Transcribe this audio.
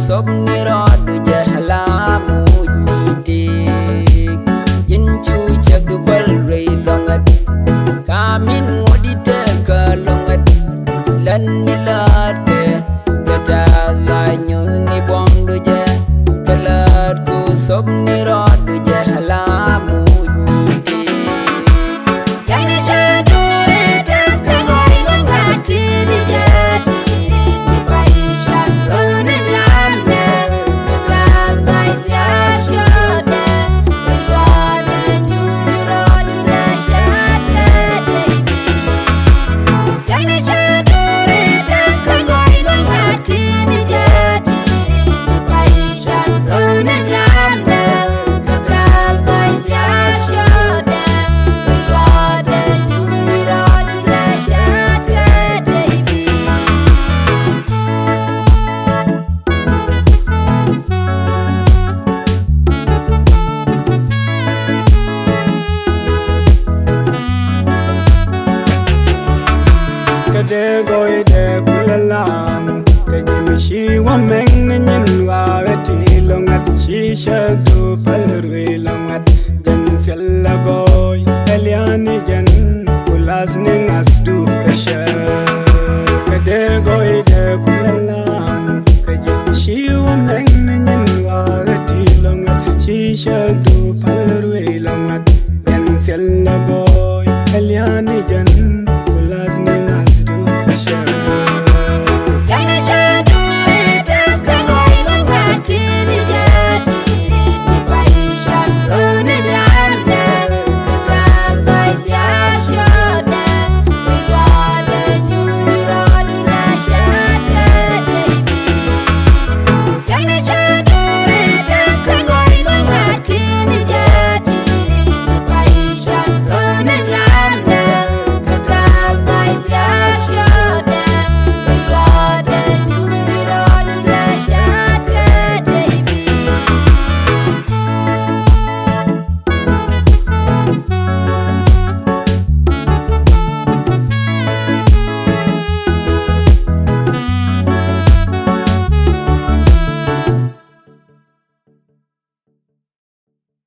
sobni rodu jahla mujmiti Jinchu Cääkdu bal rey longat Kamin ngodi teka longat Lan nilat ke Gatas la nyuni bondu je Kalat ku sobni rodu jahla mujmiti Yana Cääkdu retas kagoi longat kini jadi Ni paishan ronen landa Gatas la yashode We got a nyuni rodu na shadla baby Yana Cääkdu retas kagoi longat kini jadi Ni paishan ronen landa Gatas la yashode We got a nyuni rodu na shadla baby Kade goy de kulalang Kajimishi